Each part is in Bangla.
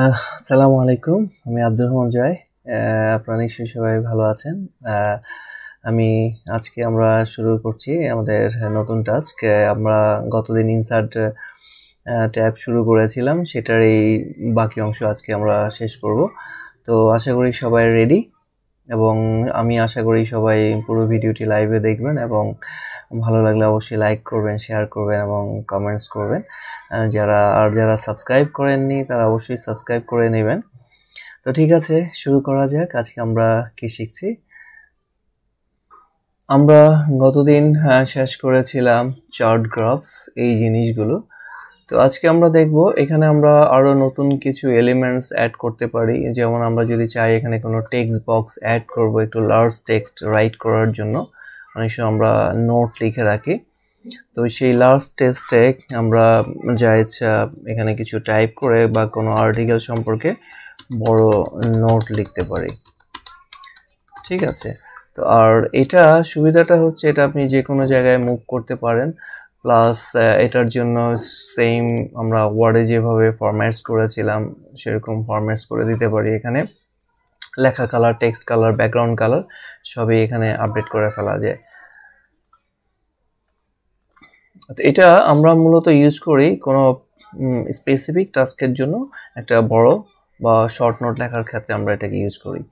আসসালামু আলাইকুম। আমি আব্দুর রহমান জয়। আপনারা নিশ্চয়ই সবাই ভালো আছেন। আমি আজকে আমরা শুরু করছি আমাদের নতুন টাস্ক। আমরা গতদিন ইনসার্ট ট্যাব শুরু করেছিলাম, সেটার এই বাকি অংশ আজকে আমরা শেষ করব। তো আশা করি সবাই রেডি, এবং আমি আশা করি সবাই পুরো ভিডিওটি লাইভে দেখবেন, এবং ভালো লাগলে অবশ্যই লাইক করবেন, শেয়ার করবেন এবং কমেন্টস করবেন। যারা সাবস্ক্রাইব করেননি তারা অবশ্যই সাবস্ক্রাইব করে নেবেন। তো ঠিক আছে, শুরু করা যাক। আজকে আমরা কি শিখছি? আমরা গতদিন শেষ করেছিলাম চার্ট গ্রাফস, এই জিনিসগুলো। তো আজকে আমরা দেখব এখানে আমরা আরো নতুন কিছু এলিমেন্টস অ্যাড করতে পারি। যেমন আমরা যদি চাই এখানে কোনো টেক্সট বক্স অ্যাড করব, একটু লার্জ টেক্সট রাইট করার জন্য অনেক সময় আমরা নোট লিখে রাখি। তো সেই লার্জ টেক্সটে আমরা যা ইচ্ছা এখানে কিছু টাইপ করে বা কোনো আর্টিকেল সম্পর্কে বড় নোট লিখতে পারি। ঠিক আছে। তো আর এটা সুবিধাটা হচ্ছে এটা আপনি যে কোনো জায়গায় মুভ করতে পারেন, প্লাস এটার জন্য সেম আমরা ওয়ার্ডে যেভাবে ফরম্যাটস করেছিলাম সেরকম ফরম্যাটস করে দিতে পারি। এখানে লেখা colour, text colour, background colour সবই এখানে আপডেট করে ফেলা যায়। এটা আমরা মূলত ইউজ করি কোনো স্পেসিফিক টাস্কের জন্য, একটা বড় বা শর্ট নোট লেখার ক্ষেত্রে আমরা এটাকে ইউজ করি।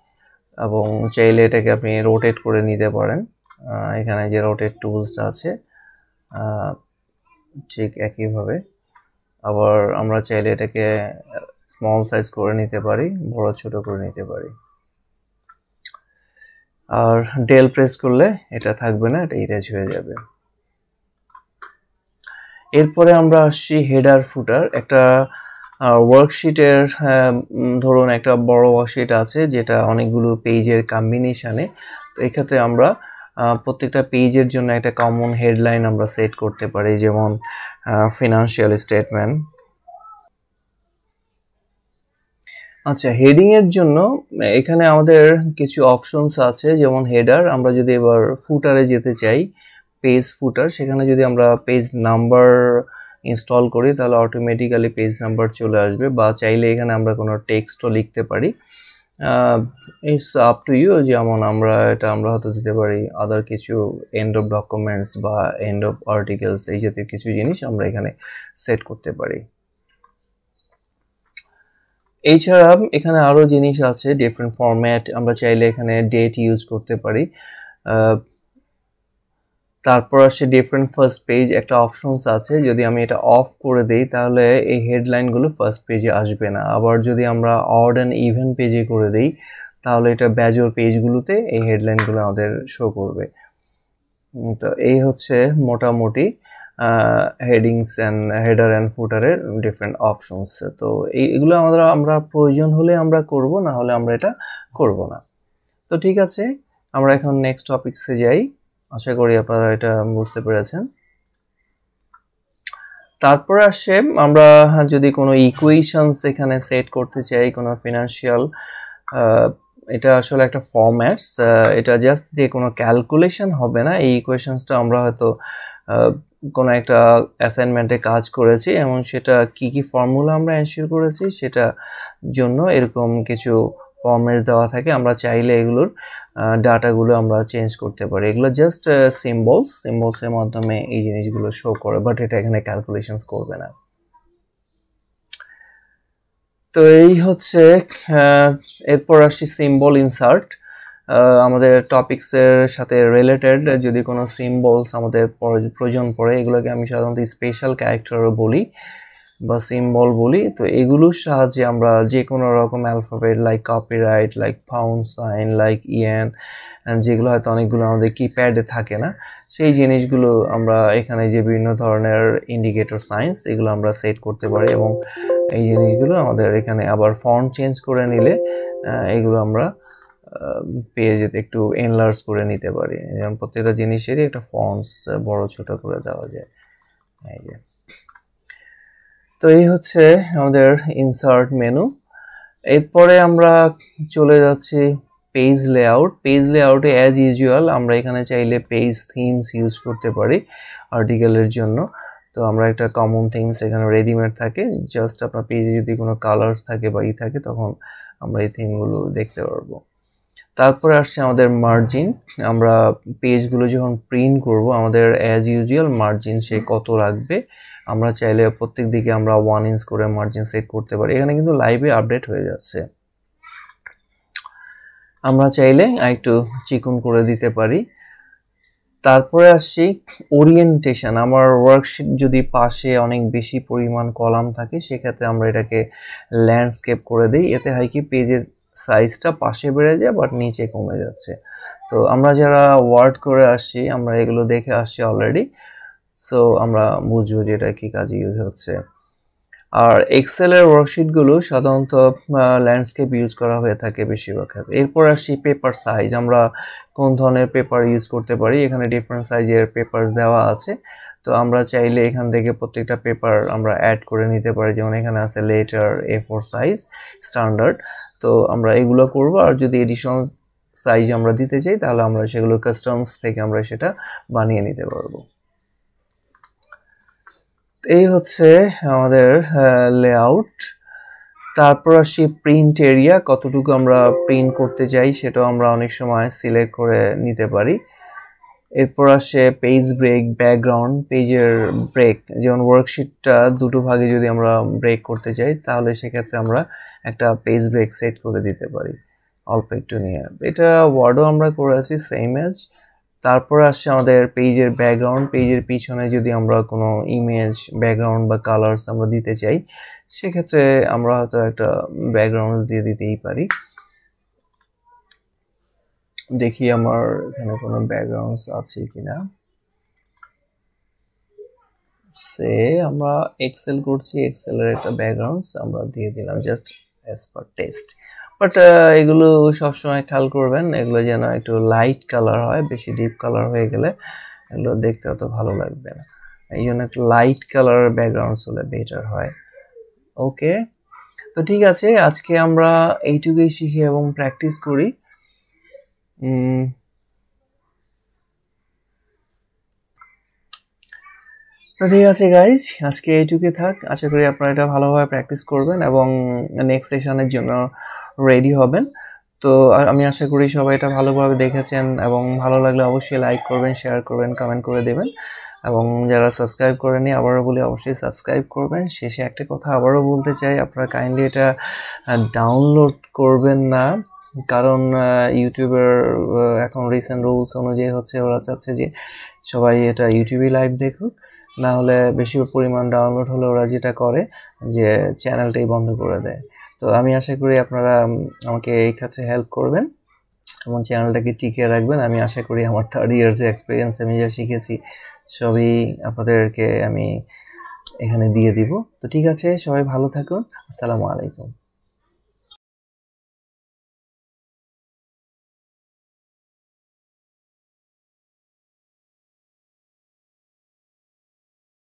এবং চাইলে এটাকে আপনি রোটেট করে নিতে পারেন। এখানে যে রোটেট টুলসটা আছে ঠিক একইভাবে। আবার আমরা চাইলে এটাকে স্মল সাইজ করে নিতে পারি, বড় ছোট করে নিতে পারি। আর ডেল প্রেস করলে এটা থাকবে না, এটা ইরেজ হয়ে যাবে। এরপরে আমরা আসছি হেডার ফুটার। একটা ওয়ার্কশিটের ধরুন একটা বড় ওয়ার্কশিট আছে যেটা অনেকগুলো পেজের কম্বিনেশনে। তো এক্ষেত্রে আমরা প্রত্যেকটা পেজের জন্য একটা কমন হেডলাইন আমরা সেট করতে পারি, যেমন ফিনান্সিয়াল স্টেটমেন্ট। আচ্ছা, হেডিং এর জন্য এখানে আমাদের কিছু অপশনস আছে, যেমন হেডার। আমরা যদি এবার ফুটারে যেতে চাই, পেজ ফুটার, সেখানে যদি আমরা পেজ নাম্বার ইনস্টল করি তাহলে অটোমেটিক্যালি পেজ নাম্বার চলে আসবে, বা চাইলে এখানে আমরা কোনো টেক্সটও লিখতে পারি। ইটস আপ টু ইউ, যেমন আমরা হয়তো দিতে পারি আদার কিছু এন্ড অফ ডকুমেন্টস বা এন্ড অফ আর্টিকেলস, এই জাতীয় কিছু জিনিস আমরা এখানে সেট করতে পারি। এছাড়া এখানে আরো জিনিস আছে, ডিফারেন্ট ফরম্যাট। আমরা চাইলে এখানে ডেট ইউজ করতে পারি। তারপর আসছে ডিফারেন্ট ফার্স্ট পেজ, একটা অপশনস আছে। যদি আমি এটা অফ করে দেই তাহলে এই হেডলাইনগুলো ফার্স্ট পেজে আসবে না। আবার যদি আমরা অড অ্যান্ড ইভেন পেজে করে দেই তাহলে এটা বেজোড় পেজগুলোতে এই হেডলাইনগুলো আমাদের শো করবে। তো এই হচ্ছে মোটামুটি হেডিংস অ্যান্ড হেডার অ্যান্ড ফুটারের ডিফারেন্ট অপশনস। তো এইগুলো আমরা প্রয়োজন হলে আমরা করব, না হলে আমরা এটা করব না। তো ঠিক আছে, আমরা এখন নেক্সট টপিকসে যাই। আশা করি আপনারা এটা বুঝতে পেরেছেন। তারপরে আসছে আমরা যদি কোনো ইকুয়েশনস এখানে সেট করতে চাই, কোনো ফিনান্সিয়াল, এটা আসলে একটা ফরম্যাটস। এটা জাস্ট দিয়ে কোনো ক্যালকুলেশন হবে না। এই ইকুয়েশনসটা আমরা হয়তো কোনো একটা অ্যাসাইনমেন্টে কাজ করেছি এবং সেটা কি কি ফর্মুলা আমরা এনশিওর করেছি সেটা জন্য এরকম কিছু ফরম্যাট দেওয়া থাকে। আমরা চাইলে এগুলোর ডাটাগুলো আমরা চেঞ্জ করতে পারি। এগুলো জাস্ট সিম্বলসের মাধ্যমে এই জিনিসগুলো শো করে, বাট এটা এখানে ক্যালকুলেশনস করবে না। তো এই হচ্ছে, এরপর আসছি সিম্বল ইনসার্ট। আমাদের টপিক্সের সাথে রিলেটেড যদি কোনো সিম্বলস আমাদের প্রয়োজন পড়ে, এগুলোকে আমি সাধারণত স্পেশাল ক্যারেক্টারও বলি বা সিম্বল বলি। তো এগুলোর সাহায্যে আমরা যে কোনো রকম alphabet, like copyright, like pound sign, like yen, যেগুলো হয়তো অনেকগুলো আমাদের কিপ্যাডে থাকে না, সেই জিনিসগুলো আমরা এখানে যে বিভিন্ন ধরনের ইন্ডিকেটর সাইন্স এগুলো আমরা সেট করতে পারি। এবং এই জিনিসগুলো আমাদের এখানে আবার ফন্ট চেঞ্জ করে নিলে এগুলো আমরা পেয়ে যেতে একটু এনলার্জ করে নিতে পারি। যেমন প্রত্যেকটা জিনিসেরই একটা ফন্টস বড় ছোট করে দেওয়া যায়। এই যে, তো এই হচ্ছে আমাদের ইনসার্ট মেনু। এরপরে আমরা চলে যাচ্ছি পেজ লেআউট। পেজ লেআউটে অ্যাজ ইউজুয়াল আমরা এখানে চাইলে পেজ থিমস ইউজ করতে পারি আর্টিকেলের জন্য। তো আমরা একটা কমন থিংস এখানে রেডিমেড থাকে, জাস্ট আপনার পেজে যদি কোনো কালার্স থাকে বা থাকে তখন আমরা এই থিমগুলো দেখতে পারবো। তারপরে আসছে আমাদের মার্জিন। আমরা পেজগুলো যখন প্রিন্ট করব আমাদের অ্যাজ ইউজুয়াল মার্জিন সে কত রাখবে, আমরা চাইলে প্রত্যেক দিকে আমরা 1 ইঞ্চ করে মার্জিন সেট করতে পারি। এখানে কিন্তু লাইভে আপডেট হয়ে যাচ্ছে, আমরা চাইলে একটু চিকন করে দিতে পারি। তারপরে আসছি ওরিয়েন্টেশন। আমার ওয়ার্কশিট যদি পাশে অনেক বেশি পরিমাণ কলাম থাকে সেক্ষেত্রে আমরা এটাকে ল্যান্ডস্কেপ করে দিই, এতে হয় কি পেজের সাইজটা পাশে বেড়ে যায় বাট নিচে কমে যাচ্ছে। তো আমরা যারা ওয়ার্ড করে আসছি আমরা এগুলো দেখে আসছি অলরেডি, সো আমরা বুঝবো যে এটা কি কাজে ইউজ হচ্ছে। আর এক্সেলের ওয়ার্কশিটগুলো সাধারণত ল্যান্ডস্কেপ ইউজ করা হয়ে থাকে বেশিরভাগ ক্ষেত্রে। এরপর আসি পেপার সাইজ, আমরা কোন ধরনের পেপার ইউজ করতে পারি। এখানে ডিফারেন্ট সাইজের পেপার দেওয়া আছে, তো আমরা চাইলে এখান থেকে প্রত্যেকটা পেপার আমরা অ্যাড করে নিতে পারি। যেমন এখানে আছে লেটার A4 সাইজ স্ট্যান্ডার্ড, তো আমরা এগুলো করব। আর যদি এডিশনাল সাইজ আমরা দিতে চাই তাহলে আমরা সেগুলো কাস্টমস থেকে আমরা সেটা বানিয়ে নিতে পারবো। এই হচ্ছে আমাদের লেআউট। তারপর আসি প্রিন্ট এরিয়া, কতটুকু আমরা প্রিন্ট করতে চাই সেটাও আমরা অনেক সময় সিলেক্ট করে নিতে পারি। এরপর আসে পেজ ব্রেক, ব্যাকগ্রাউন্ড, পেজের ব্রেক। যেমন ওয়ার্কশিটটা দুটো ভাগে যদি আমরা ব্রেক করতে চাই তাহলে সেক্ষেত্রে আমরা একটা পেজ ব্রেক সেট করে দিতে পারি অল্প একটু নিয়ে। এটা ওয়ার্ডও আমরা করে আছি সেম এজ। তারপর আসছে আমাদের পেজের ব্যাকগ্রাউন্ড। পেজের পিছনে যদি আমরা কোনো ইমেজ, ব্যাকগ্রাউন্ড বা কালার্স আমরা দিতে চাই সেক্ষেত্রে আমরা হয়তো একটা ব্যাকগ্রাউন্ড দিয়ে দিতেই পারি। দেখি আমার এখানে কোনো ব্যাকগ্রাউন্ড আছে কিনা। সে আমরা এক্সেল করছি, এক্সেলের একটা ব্যাকগ্রাউন্ড আমরা দিয়ে দিলাম just as per test. But এগুলো সবসময় খেয়াল করবেন এগুলো যেন একটু লাইট কালার হয়, বেশি ডিপ কালার হয়ে গেলে এগুলো দেখতে অত ভালো লাগবে না। এই জন্য একটু লাইট কালার ব্যাকগ্রাউন্ড হলে বেটার হয়। ওকে, তো ঠিক আছে, আজকে আমরা এইটুকুই শিখি এবং প্র্যাকটিস করি। তো ঠিক আছে গাইজ, আজকে এইটুকুই থাক। আশা করি আপনারা এটা ভালোভাবে প্র্যাকটিস করবেন এবং নেক্সট সেশনের জন্য রেডি হবেন। তো আমি আশা করি সবাই এটা ভালোভাবে দেখেছেন এবং ভালো লাগলে অবশ্যই লাইক করবেন, শেয়ার করবেন, কমেন্ট করে দেবেন। এবং যারা সাবস্ক্রাইব করেনি আবারও বলি অবশ্যই সাবস্ক্রাইব করবেন। শেষে একটা কথা আবারও বলতে চাই, আপনারা কাইন্ডলি এটা ডাউনলোড করবেন না, কারণ ইউটিউবের এখন রিসেন্ট রুলস অনুযায়ী হচ্ছে ওরা চাচ্ছে যে সবাই এটা ইউটিউবে লাইভ দেখুক, না হলে বেশি পরিমাণ ডাউনলোড হলে ওরা যেটা করে যে চ্যানেলটাই বন্ধ করে দেয়। তো আমি আশা করি আপনারা আমাকে এই কাছে হেল্প করবেন এবং চ্যানেলটাকে টিকিয়ে রাখবেন। আমি আশা করি আমার 3 ইয়ার্সের এক্সপিরিয়েন্স আমি যা শিখেছি সবই আপনাদেরকে আমি এখানে দিয়ে দিব। তো ঠিক আছে, সবাই ভালো থাকুন। আসসালামু আলাইকুম।